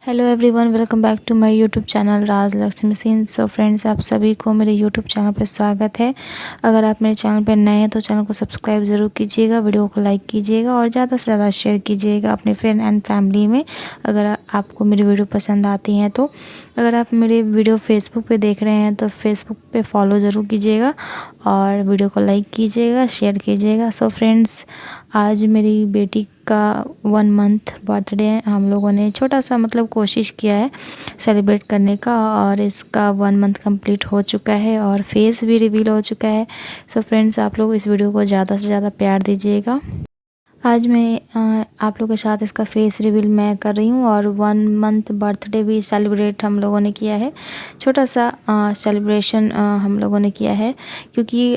Hello everyone, welcome back to my YouTube channel Raj Lakshmi सीन। So friends, आप सभी को मेरे यूट्यूब चैनल पर स्वागत है। अगर आप मेरे चैनल पर नए हैं तो चैनल को सब्सक्राइब ज़रूर कीजिएगा, वीडियो को लाइक कीजिएगा और ज़्यादा से ज़्यादा शेयर कीजिएगा अपने फ्रेंड एंड फैमिली में, अगर आपको मेरी वीडियो पसंद आती हैं तो। अगर आप मेरे वीडियो फेसबुक पे देख रहे हैं तो फेसबुक पे फॉलो ज़रूर कीजिएगा और वीडियो को लाइक कीजिएगा, शेयर कीजिएगा। सो फ्रेंड्स, आज मेरी बेटी का 1 मंथ बर्थडे है। हम लोगों ने छोटा सा कोशिश किया है सेलिब्रेट करने का और इसका 1 मंथ कंप्लीट हो चुका है और फेस भी रिवील हो चुका है। सो फ्रेंड्स, आप लोग इस वीडियो को ज़्यादा से ज़्यादा प्यार दीजिएगा। आज मैं आप लोगों के साथ इसका फेस रिवील मैं कर रही हूँ और 1 मंथ बर्थडे भी सेलिब्रेट हम लोगों ने किया है। छोटा सा सेलिब्रेशन हम लोगों ने किया है क्योंकि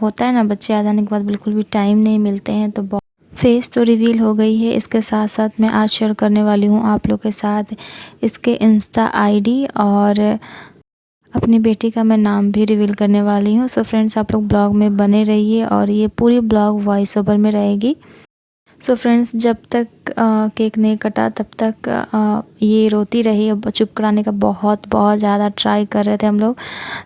होता है ना, बच्चे आ जाने के बाद बिल्कुल भी टाइम नहीं मिलते हैं। तो फेस तो रिवील हो गई है, इसके साथ साथ मैं आज शेयर करने वाली हूँ आप लोग के साथ इसके इंस्टा आईडी और अपनी बेटी का मैं नाम भी रिवील करने वाली हूँ। सो फ्रेंड्स, आप लोग ब्लॉग में बने रहिए और ये पूरी ब्लॉग वॉइस ओवर में रहेगी। सो फ्रेंड्स, जब तक केक नहीं कटा तब तक ये रोती रही। अब चुप कराने का बहुत ज़्यादा ट्राई कर रहे थे हम लोग,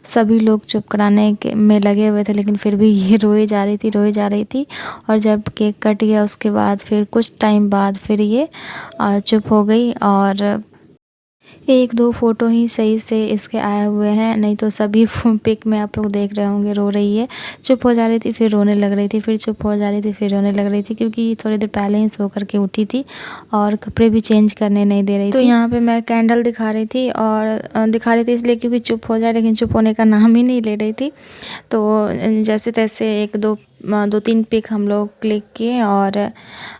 सभी लोग चुप कराने में लगे हुए थे, लेकिन फिर भी ये रोई जा रही थी। और जब केक कट गया उसके बाद फिर कुछ टाइम बाद फिर ये चुप हो गई और 1-2 फ़ोटो ही सही से इसके आए हुए हैं, नहीं तो सभी पिक में आप लोग देख रहे होंगे रो रही है। चुप हो जा रही थी, फिर रोने लग रही थी, फिर चुप हो जा रही थी, फिर रोने लग रही थी, क्योंकि थोड़ी देर पहले ही सो करके उठी थी और कपड़े भी चेंज करने नहीं दे रही थी। तो यहाँ पे मैं कैंडल दिखा रही थी और दिखा रही थी इसलिए क्योंकि चुप हो जाए, लेकिन चुप होने का नाम ही नहीं ले रही थी। तो जैसे तैसे 2-3 पिक हम लोग क्लिक किए और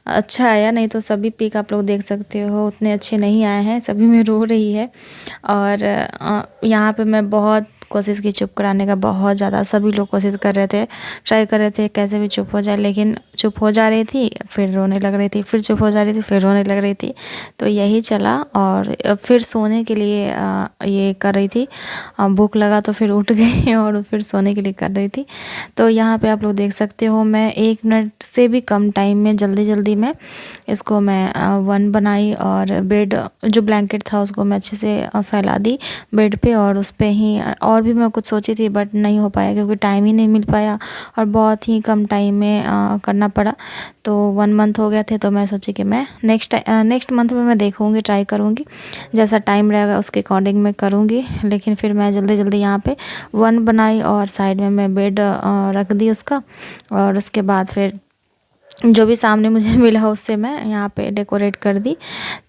अच्छा आया, नहीं तो सभी पिक आप लोग देख सकते हो उतने अच्छे नहीं आए हैं, सभी में रो रही है। और यहाँ पे मैं बहुत कोशिश की चुप कराने का, बहुत ज़्यादा सभी लोग कोशिश कर रहे थे, ट्राई कर रहे थे कैसे भी चुप हो जाए, लेकिन चुप हो जा रही थी, फिर रोने लग रही थी, फिर चुप हो जा रही थी, फिर रोने लग रही थी। तो यही चला और फिर सोने के लिए ये कर रही थी। भूख लगा तो फिर उठ गई और फिर सोने के लिए कर रही थी। तो यहाँ पे आप लोग देख सकते हो, मैं 1 मिनट से भी कम टाइम में जल्दी में इसको मैं 1 बनाई और बेड जो ब्लैंकेट था उसको मैं अच्छे से फैला दी बेड पे और उस पे ही। और भी मैं कुछ सोची थी बट नहीं हो पाया क्योंकि टाइम ही नहीं मिल पाया और बहुत ही कम टाइम में करना पड़ा। तो 1 मंथ हो गए थे, तो मैं सोची कि मैं नेक्स्ट मंथ में मैं देखूँगी, ट्राई करूँगी, जैसा टाइम रहेगा उसके अकॉर्डिंग मैं करूँगी। लेकिन फिर मैं जल्दी यहाँ पे 1 बनाई और साइड में मैं बेड रख दी उसका और उसके बाद फिर जो भी सामने मुझे मिला उससे मैं यहाँ पे डेकोरेट कर दी।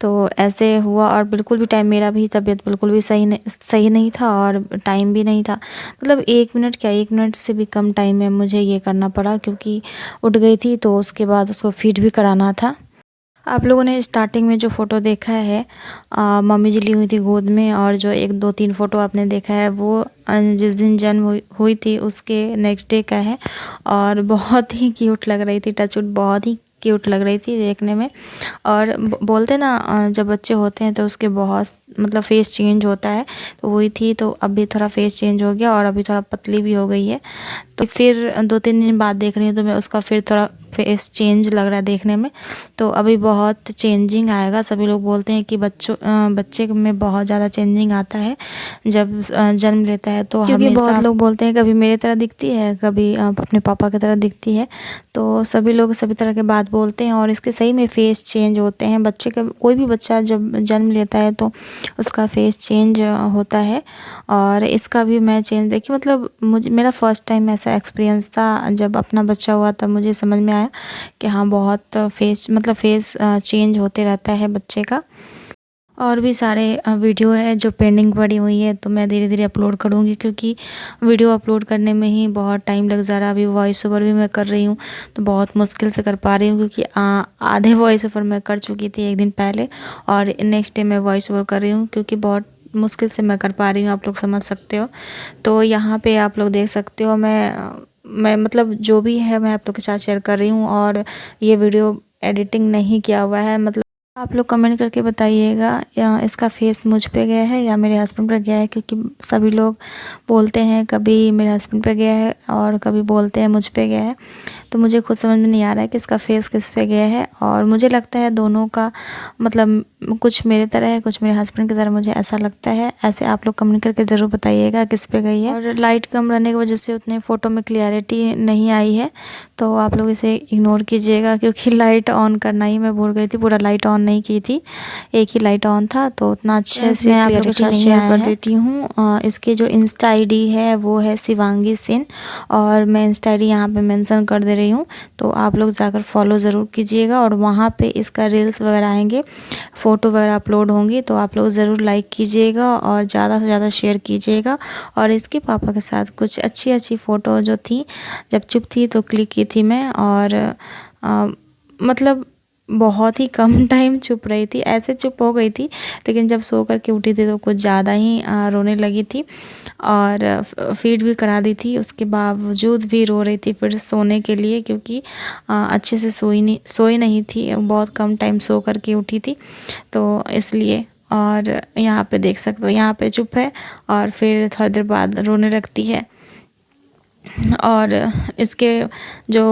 तो ऐसे हुआ और बिल्कुल भी टाइम, मेरा भी तबीयत बिल्कुल भी सही नहीं था और टाइम भी नहीं था। 1 मिनट क्या, 1 मिनट से भी कम टाइम में मुझे ये करना पड़ा क्योंकि उठ गई थी, तो उसके बाद उसको फीड भी कराना था। आप लोगों ने स्टार्टिंग में जो फ़ोटो देखा है मम्मी जी ली हुई थी गोद में, और जो 1-2-3 फ़ोटो आपने देखा है वो जिस दिन जन्म हुई थी उसके नेक्स्ट डे का है। और बहुत ही क्यूट लग रही थी, टचवुड बहुत ही क्यूट लग रही थी देखने में। और बोलते ना जब बच्चे होते हैं तो उसके बहुत फेस चेंज होता है, तो वही थी। तो अभी थोड़ा फेस चेंज हो गया और अभी थोड़ा पतली भी हो गई है। तो फिर 2-3 दिन बाद देख रही हूँ तो मैं उसका फिर थोड़ा फेस चेंज लग रहा है देखने में। तो अभी बहुत चेंजिंग आएगा, सभी लोग बोलते हैं कि बच्चे में बहुत ज़्यादा चेंजिंग आता है जब जन्म लेता है। तो क्योंकि बहुत लोग बोलते हैं कभी मेरे तरह दिखती है, कभी अपने पापा की तरह दिखती है, तो सभी लोग सभी तरह के बात बोलते हैं और इसके सही में फेस चेंज होते हैं। बच्चे का कोई भी बच्चा जब जन्म लेता है तो उसका फेस चेंज होता है और इसका भी मैं चेंज देखी। मुझे मेरा फर्स्ट टाइम ऐसा एक्सपीरियंस था, जब अपना बच्चा हुआ तब मुझे समझ में आया कि हाँ, बहुत फेस चेंज होते रहता है बच्चे का। और भी सारे वीडियो है जो पेंडिंग पड़ी हुई है, तो मैं धीरे अपलोड करूँगी क्योंकि वीडियो अपलोड करने में ही बहुत टाइम लग जा रहा है। अभी वॉइस ओवर भी मैं कर रही हूँ तो बहुत मुश्किल से कर पा रही हूँ क्योंकि आधे वॉइस ओवर मैं कर चुकी थी 1 दिन पहले और नेक्स्ट डे मैं वॉइस ओवर कर रही हूँ क्योंकि बहुत मुश्किल से मैं कर पा रही हूँ, आप लोग समझ सकते हो। तो यहाँ पे आप लोग देख सकते हो, मैं जो भी है मैं आप लोग के साथ शेयर कर रही हूँ और ये वीडियो एडिटिंग नहीं किया हुआ है। आप लोग कमेंट करके बताइएगा या इसका फेस मुझ पे गया है या मेरे हस्बैंड पे गया है, क्योंकि सभी लोग बोलते हैं कभी मेरे हस्बैंड पे गया है और कभी बोलते हैं मुझ पे गया है। तो मुझे खुद समझ में नहीं आ रहा है कि इसका फेस किस पे गया है। और मुझे लगता है दोनों का मतलब कुछ मेरे तरह है, कुछ मेरे हस्बैंड की तरह, मुझे ऐसा लगता है। ऐसे आप लोग कमेंट करके ज़रूर बताइएगा किस पे गई है। और लाइट कम रहने की वजह से उतने फ़ोटो में क्लियरिटी नहीं आई है, तो आप लोग इसे इग्नोर कीजिएगा, क्योंकि लाइट ऑन करना ही मैं भूल गई थी, पूरा लाइट ऑन नहीं की थी, एक ही लाइट ऑन था, तो उतना अच्छे से आप लोगों के साथ शेयर कर देती हूँ। इसके जो इंस्टा आईडी है वो है शिवांगी सिंह, और मैं इंस्टा आईडी यहाँ पे मेंशन कर दे रही हूँ, तो आप लोग जाकर फॉलो ज़रूर कीजिएगा। और वहाँ पे इसका रील्स वगैरह आएंगे, फ़ोटो वगैरह अपलोड होंगी, तो आप लोग ज़रूर लाइक कीजिएगा और ज़्यादा से ज़्यादा शेयर कीजिएगा। और इसके पापा के साथ कुछ अच्छी अच्छी फ़ोटो जो थी, जब चुप थी तो क्लिक की थी मैं। और मतलब बहुत ही कम टाइम चुप रही थी, ऐसे चुप हो गई थी, लेकिन जब सो करके उठी थी तो कुछ ज़्यादा ही रोने लगी थी, और फीड भी करा दी थी, उसके बावजूद भी रो रही थी फिर सोने के लिए, क्योंकि अच्छे से सोई नहीं थी, बहुत कम टाइम सो करके उठी थी, तो इसलिए। और यहाँ पे देख सकते हो, यहाँ पे चुप है और फिर थोड़ी देर बाद रोने लगती है। और इसके जो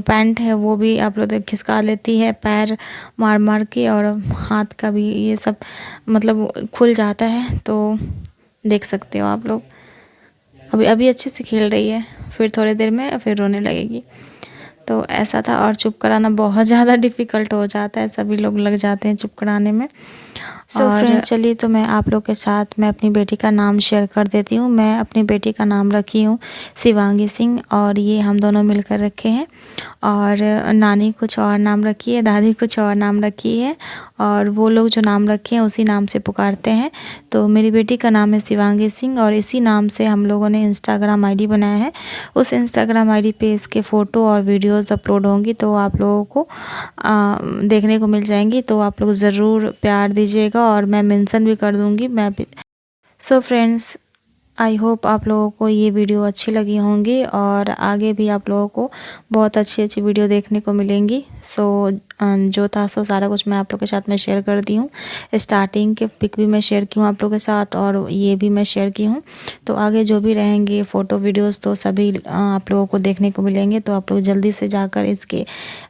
पैंट है वो भी आप लोग खिसका लेती है, पैर मार मार के, और हाथ का भी ये सब मतलब खुल जाता है, तो देख सकते हो आप लोग। अभी अभी अच्छे से खेल रही है, फिर थोड़ी देर में फिर रोने लगेगी, तो ऐसा था। और चुप कराना बहुत ज़्यादा डिफ़िकल्ट हो जाता है, सभी लोग लग जाते हैं चुप कराने में। और फ्रेंड्स चलिए, तो मैं आप लोग के साथ मैं अपनी बेटी का नाम शेयर कर देती हूँ। मैं अपनी बेटी का नाम रखी हूँ शिवांगी सिंह, और ये हम दोनों मिलकर रखे हैं। और नानी कुछ और नाम रखी है, दादी कुछ और नाम रखी है, और वो लोग जो नाम रखे हैं उसी नाम से पुकारते हैं। तो मेरी बेटी का नाम है शिवांगी सिंह, और इसी नाम से हम लोगों ने इंस्टाग्राम आईडी बनाया है। उस इंस्टाग्राम आईडी पे इसके फ़ोटो और वीडियोज़ अपलोड होंगी, तो आप लोगों को देखने को मिल जाएंगी, तो आप लोग ज़रूर प्यार दीजिएगा, और मैं मेंशन भी कर दूंगी मैं भी। सो फ्रेंड्स, आई होप आप लोगों को ये वीडियो अच्छी लगी होंगी, और आगे भी आप लोगों को बहुत अच्छी अच्छी वीडियो देखने को मिलेंगी। सो जो था सो सारा कुछ मैं आप लोगों के साथ में शेयर कर दी हूँ। स्टार्टिंग के पिक भी मैं शेयर की हूँ आप लोगों के साथ, और ये भी मैं शेयर की हूँ। तो आगे जो भी रहेंगे फ़ोटो वीडियोस, तो सभी आप लोगों को देखने को मिलेंगे। तो आप लोग जल्दी से जाकर इसके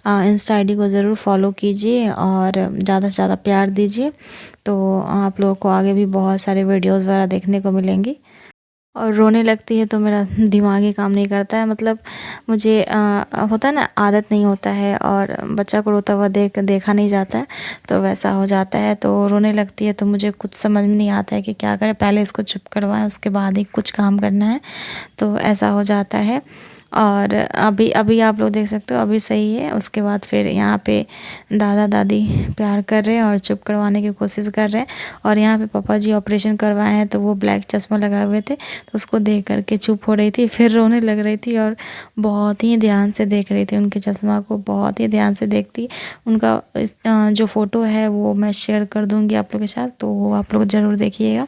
इंस्टा आईडी को ज़रूर फॉलो कीजिए, और ज़्यादा से ज़्यादा प्यार दीजिए, तो आप लोगों को आगे भी बहुत सारे वीडियोज़ वगैरह देखने को मिलेंगी। और रोने लगती है तो मेरा दिमाग ही काम नहीं करता है, मतलब मुझे होता है ना, आदत नहीं होता है, और बच्चा को रोता हुआ देखा नहीं जाता है, तो वैसा हो जाता है। तो रोने लगती है तो मुझे कुछ समझ में नहीं आता है कि क्या करें, पहले इसको चुप करवाएं, उसके बाद ही कुछ काम करना है, तो ऐसा हो जाता है। और अभी आप लोग देख सकते हो, अभी सही है। उसके बाद फिर यहाँ पे दादा दादी प्यार कर रहे हैं और चुप करवाने की कोशिश कर रहे हैं। और यहाँ पे पापा जी ऑपरेशन करवाए हैं, तो वो ब्लैक चश्मा लगाए हुए थे, तो उसको देख करके चुप हो रही थी, फिर रोने लग रही थी, और बहुत ही ध्यान से देख रही थी उनके चश्मा को, बहुत ही ध्यान से देखती। उनका जो फ़ोटो है वो मैं शेयर कर दूँगी आप लोग के साथ, तो वो आप लोग ज़रूर देखिएगा।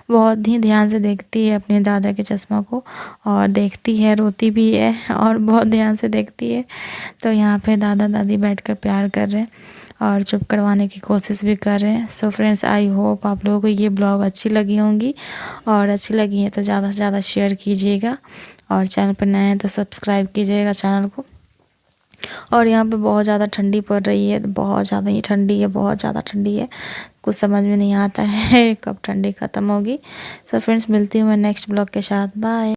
बहुत ही ध्यान से देखती है अपने दादा के चश्मा को, और देखती है, रोती भी है, और बहुत ध्यान से देखती है। तो यहाँ पे दादा दादी बैठकर प्यार कर रहे हैं और चुप करवाने की कोशिश भी कर रहे हैं। सो फ्रेंड्स, आई होप आप लोगों को ये ब्लॉग अच्छी लगी होंगी, और अच्छी लगी है तो ज़्यादा से ज़्यादा शेयर कीजिएगा, और चैनल पर नए हैं तो सब्सक्राइब कीजिएगा चैनल को। और यहाँ पे बहुत ज़्यादा ठंडी पड़ रही है, बहुत ज़्यादा ही ठंडी है, बहुत ज़्यादा ठंडी है, कुछ समझ में नहीं आता है कब ठंडी ख़त्म होगी। सो फ्रेंड्स, मिलती हूँ मैं नेक्स्ट ब्लॉग के साथ। बाय।